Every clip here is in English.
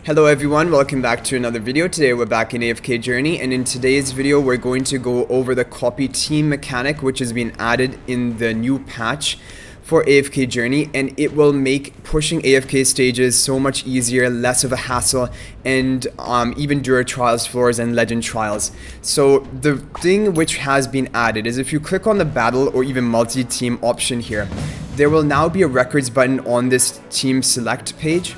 Hello everyone, welcome back to another video. Today we're back in AFK Journey, and in today's video we're going to go over the copy team mechanic, which has been added in the new patch for AFK Journey, and it will make pushing AFK stages so much easier, less of a hassle, and even dura trials floors and legend trials. So the thing which has been added is if you click on the battle or even multi-team option here, there will now be a records button on this team select page,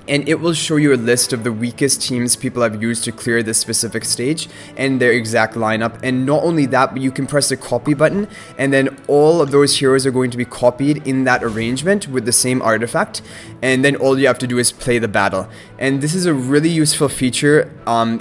and it will show you a list of the weakest teams people have used to clear this specific stage and their exact lineup. And not only that, but you can press the copy button, and then all of those heroes are going to be copied in that arrangement with the same artifact, and then all you have to do is play the battle. And this is a really useful feature.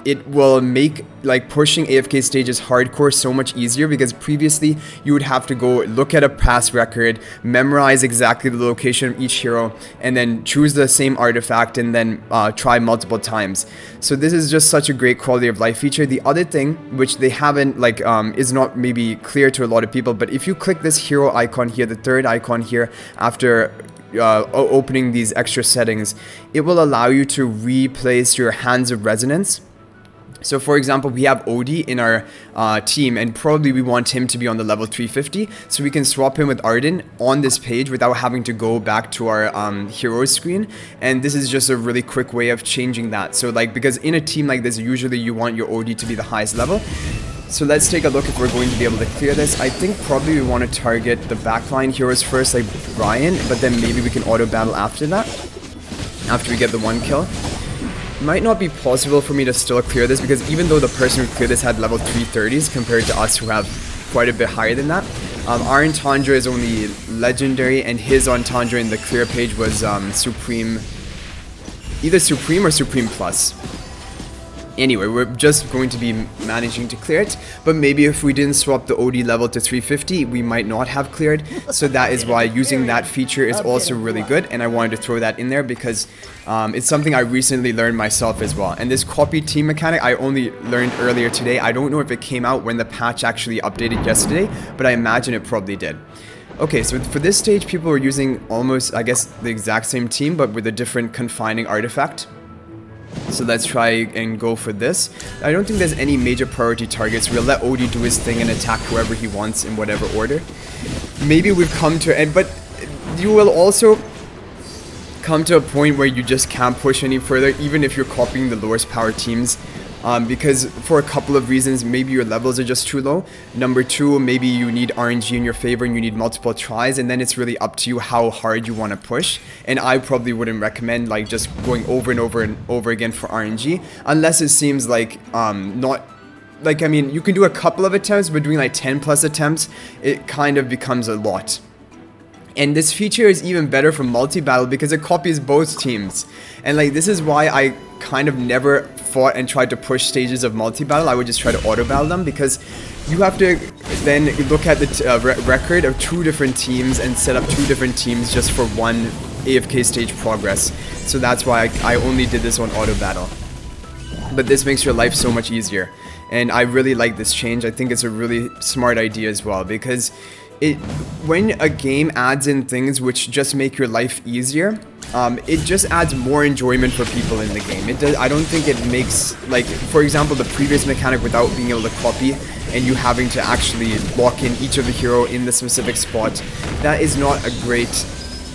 It will make pushing AFK stages hardcore so much easier, because previously you would have to go look at a past record, memorize exactly the location of each hero, and then choose the same artifact and then try multiple times. So this is just such a great quality of life feature. The other thing which they haven't is not maybe clear to a lot of people, but if you click this hero icon here, the third icon here after opening these extra settings, it will allow you to replace your Hands of Resonance. So for example, we have Odie in our team, and probably we want him to be on the level 350, so we can swap him with Arden on this page without having to go back to our heroes screen. And this is just a really quick way of changing that. So because in a team like this, usually you want your Odie to be the highest level. So let's take a look if we're going to be able to clear this. I think probably we want to target the backline heroes first, like Brian, but then maybe we can auto battle after that, after we get the one kill. Might not be possible for me to still clear this, because even though the person who cleared this had level 330s compared to us who have quite a bit higher than that, our Entendre is only legendary, and his Entendre in the clear page was Supreme, either Supreme or Supreme Plus. Anyway, we're just going to be managing to clear it, but maybe if we didn't swap the OD level to 350, we might not have cleared. So that is why using that feature is also really good, and I wanted to throw that in there because it's something I recently learned myself as well. And this copy team mechanic I only learned earlier today. I don't know if it came out when the patch actually updated yesterday, but I imagine it probably did. Okay, so for this stage, people were using almost, I guess, the exact same team, but with a different confining artifact. So let's try and go for this. I don't think there's any major priority targets. We'll let Odie do his thing and attack whoever he wants in whatever order. Maybe we've come to end, but you will also come to a point where you just can't push any further, even if you're copying the lowest power teams. Because for a couple of reasons, maybe your levels are just too low. Number two, maybe you need RNG in your favor and you need multiple tries, and then it's really up to you how hard you want to push. And I probably wouldn't recommend just going over and over and over again for RNG, unless it seems like I mean, you can do a couple of attempts, but doing 10 plus attempts, it kind of becomes a lot. And this feature is even better for multi-battle because it copies both teams. And this is why I kind of never fought and tried to push stages of multi-battle. I would just try to auto-battle them, because you have to then look at the record of two different teams and set up two different teams just for one AFK stage progress. So that's why I only did this on auto-battle. But this makes your life so much easier. And I really like this change. I think it's a really smart idea as well, because when a game adds in things which just make your life easier, it just adds more enjoyment for people in the game. I don't think it makes, for example, the previous mechanic without being able to copy and you having to actually lock in each of the hero in the specific spot. That is not a great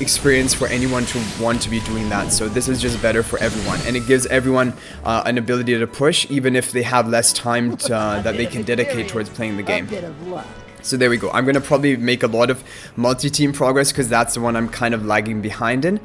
experience for anyone to want to be doing that. So this is just better for everyone, and it gives everyone an ability to push, even if they have less time that they can dedicate towards playing the game. So there we go. I'm going to probably make a lot of multi-team progress because that's the one I'm kind of lagging behind in.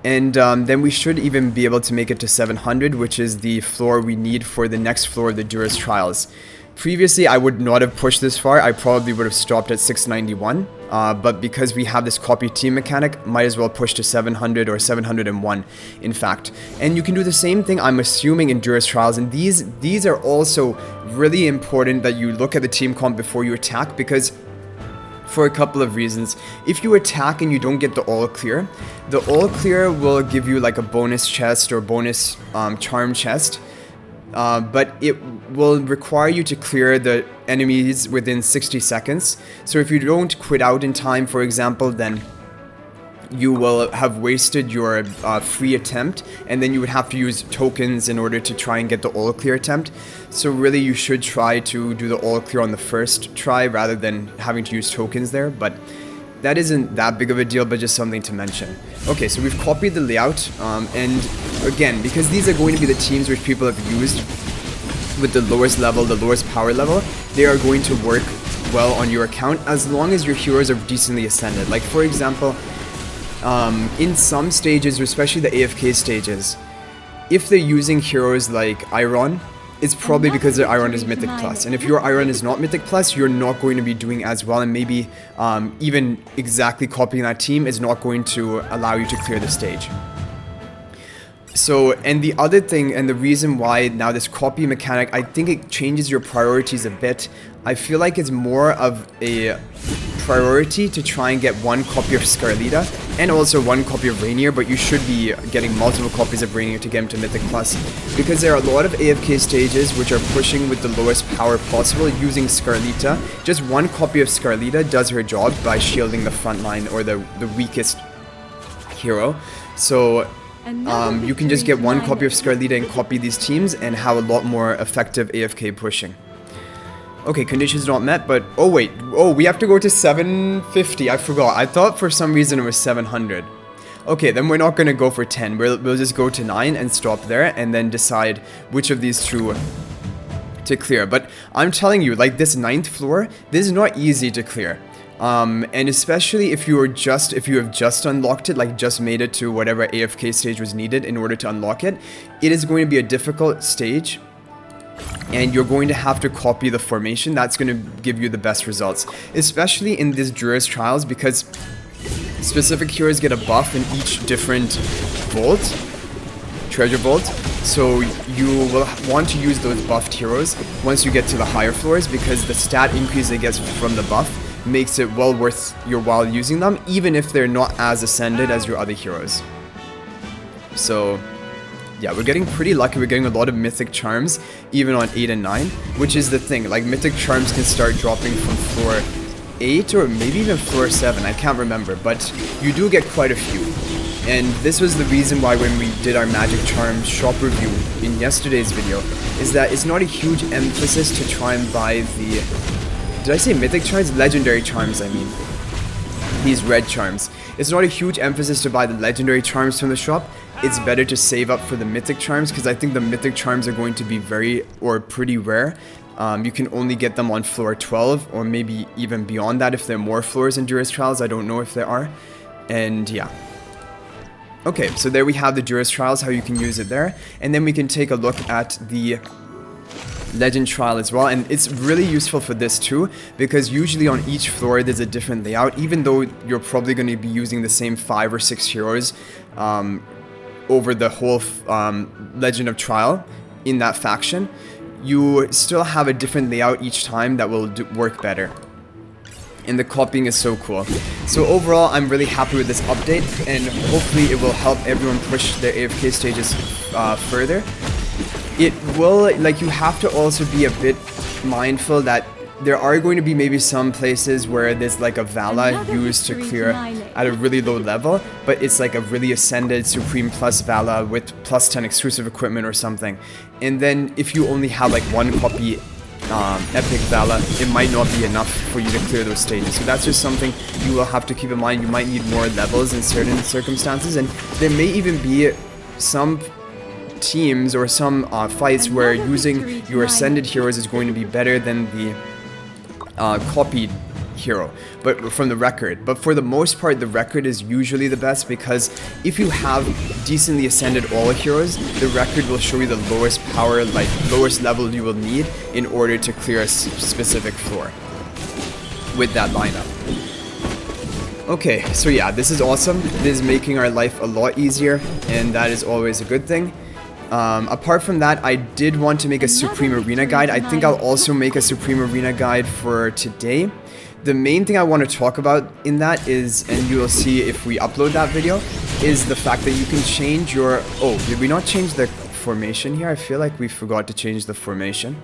And then we should even be able to make it to 700, which is the floor we need for the next floor of the Dura's Trials. Previously, I would not have pushed this far. I probably would have stopped at 691. But because we have this copy team mechanic, might as well push to 700 or 701, in fact. And you can do the same thing, I'm assuming, in Dura's Trials. And these are also really important that you look at the team comp before you attack, because for a couple of reasons. If you attack and you don't get the all clear will give you a bonus chest or bonus charm chest. But it will require you to clear the enemies within 60 seconds. So if you don't quit out in time, for example, then you will have wasted your free attempt, and then you would have to use tokens in order to try and get the all clear attempt. So really you should try to do the all clear on the first try rather than having to use tokens there, but that isn't that big of a deal, but just something to mention. Okay, so we've copied the layout, and again, because these are going to be the teams which people have used with the lowest level, the lowest power level, they are going to work well on your account as long as your heroes are decently ascended. Like for example, in some stages, especially the AFK stages, if they're using heroes like Iron, it's probably because their Iron is Mythic Plus. And if your Iron is not Mythic Plus, you're not going to be doing as well, and maybe even exactly copying that team is not going to allow you to clear the stage. So, and the other thing, and the reason why now this copy mechanic, I think it changes your priorities a bit. I feel like it's more of a priority to try and get one copy of Scarlita and also one copy of Rainier, but you should be getting multiple copies of Rainier to get him to Mythic Plus, because there are a lot of AFK stages which are pushing with the lowest power possible using Scarlita. Just one copy of Scarlita does her job by shielding the front line or the weakest hero. So you can just get one copy of Scarlita and copy these teams and have a lot more effective AFK pushing. Okay, conditions not met, but oh wait, oh, we have to go to 750. I forgot. I thought for some reason it was 700. Okay, then we're not gonna go for 10. We'll just go to 9 and stop there, and then decide which of these two to clear. But I'm telling you, like this 9th floor, this is not easy to clear. And especially if you have just unlocked it, like just made it to whatever AFK stage was needed in order to unlock it, it is going to be a difficult stage. And you're going to have to copy the formation. That's going to give you the best results, especially in these Dura's trials, because specific heroes get a buff in each different vault, treasure vault. So you will want to use those buffed heroes once you get to the higher floors, because the stat increase it gets from the buff makes it well worth your while using them, even if they're not as ascended as your other heroes. So yeah, we're getting pretty lucky. We're getting a lot of Mythic Charms, even on 8 and 9, which is the thing. Like, Mythic Charms can start dropping from floor 8 or maybe even floor 7. I can't remember, but you do get quite a few. And this was the reason why when we did our Magic Charms shop review in yesterday's video, is that it's not a huge emphasis to try and buy the... Did I say Mythic Charms? Legendary Charms, I mean. These red charms. It's not a huge emphasis to buy the Legendary Charms from the shop. It's better to save up for the Mythic Charms, because I think the Mythic Charms are going to be pretty rare. You can only get them on floor 12, or maybe even beyond that if there are more floors in Dura's Trials. I don't know if there are. And yeah. Okay, so there we have the Dura's Trials, how you can use it there. And then we can take a look at the Legend Trial as well, and it's really useful for this too, because usually on each floor there's a different layout, even though you're probably going to be using the same 5 or 6 heroes over the whole Legend of Trial in that faction. You still have a different layout each time that will work better. And the copying is so cool. So overall, I'm really happy with this update, and hopefully it will help everyone push their AFK stages further. It will, like, you have to also be a bit mindful that there are going to be maybe some places where there's like a Vala used to clear at a really low level, but it's like a really ascended Supreme Plus Vala with plus 10 exclusive equipment or something. And then if you only have like one copy Epic Vala, it might not be enough for you to clear those stages. So that's just something you will have to keep in mind. You might need more levels in certain circumstances, and there may even be some teams or some fights where using your ascended heroes is going to be better than the copied hero, but from the record. But for the most part, the record is usually the best, because if you have decently ascended all heroes, the record will show you the lowest power, like lowest level you will need in order to clear a specific floor with that lineup. Okay, so yeah, this is awesome. This is making our life a lot easier, and that is always a good thing. Apart from that, I did want to make a Supreme Arena guide. I think I'll also make a Supreme Arena guide for today. The main thing I want to talk about in that is, and you will see if we upload that video, is the fact that you can change your... Oh, did we not change the formation here? I feel like we forgot to change the formation.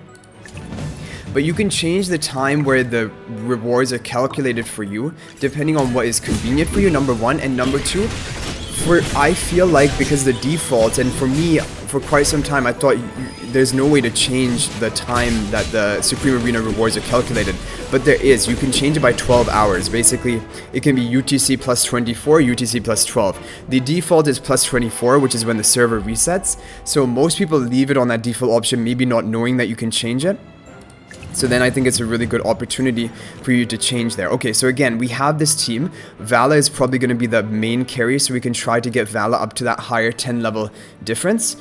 but you can change the time where the rewards are calculated for you depending on what is convenient for you, number one, and number two, I feel like because the default, and for me, for quite some time, I thought there's no way to change the time that the Supreme Arena rewards are calculated, but there is. You can change it by 12 hours. Basically, it can be UTC plus 24, UTC plus 12. The default is plus 24, which is when the server resets. So most people leave it on that default option, maybe not knowing that you can change it. So then I think it's a really good opportunity for you to change there. Okay, so again, we have this team. Vala is probably going to be the main carry, so we can try to get Vala up to that higher 10 level difference.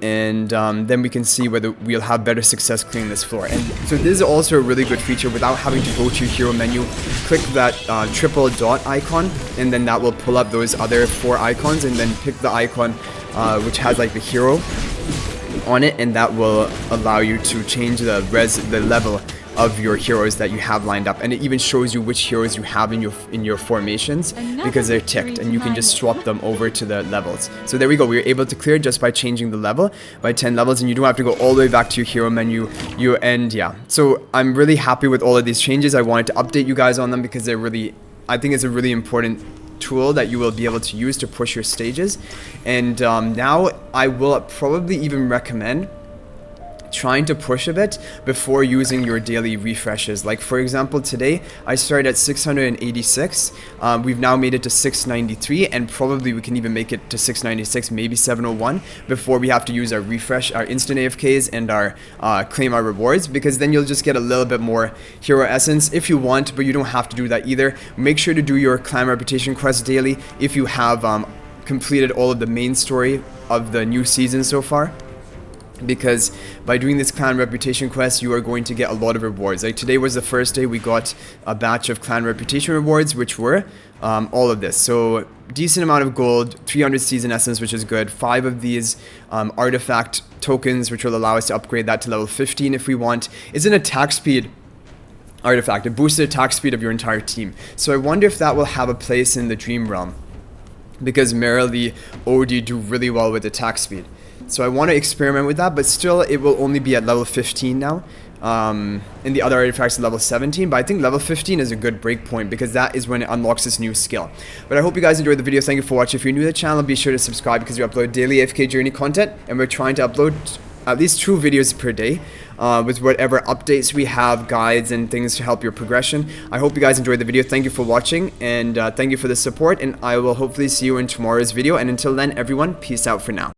And then we can see whether we'll have better success clearing this floor. And so this is also a really good feature without having to go to your hero menu, click that triple dot icon, and then that will pull up those other 4 icons, and then pick the icon which has like the hero on it, and that will allow you to change the level of your heroes that you have lined up, and it even shows you which heroes you have in your formations because they're ticked, and you can just swap them over to the levels. So there we go, we were able to clear just by changing the level by 10 levels, and you don't have to go all the way back to your hero menu. Yeah, so I'm really happy with all of these changes. I wanted to update you guys on them because they're really, I think it's a really important tool that you will be able to use to push your stages. And now I will probably even recommend trying to push a bit before using your daily refreshes. Like for example, today I started at 686. We've now made it to 693, and probably we can even make it to 696, maybe 701 before we have to use our refresh, our instant AFKs, and our claim our rewards, because then you'll just get a little bit more hero essence if you want, but you don't have to do that either. Make sure to do your clan reputation quest daily if you have completed all of the main story of the new season so far, because by doing this clan reputation quest you are going to get a lot of rewards. Like today was the first day we got a batch of clan reputation rewards, which were all of this. So decent amount of gold, 300 season essence, which is good, 5 of these artifact tokens, which will allow us to upgrade that to level 15 if we want. It's an attack speed artifact, it boosts the attack speed of your entire team. So I wonder if that will have a place in the Dream Realm, because merely OD do really well with attack speed. So I want to experiment with that, but still it will only be at level 15 now. And the other artifacts at level 17, but I think level 15 is a good breakpoint because that is when it unlocks this new skill. But I hope you guys enjoyed the video. Thank you for watching. If you're new to the channel, be sure to subscribe because we upload daily AFK Journey content, and we're trying to upload at least 2 videos per day with whatever updates we have, guides, and things to help your progression. I hope you guys enjoyed the video. Thank you for watching, and thank you for the support, and I will hopefully see you in tomorrow's video. And until then, everyone, peace out for now.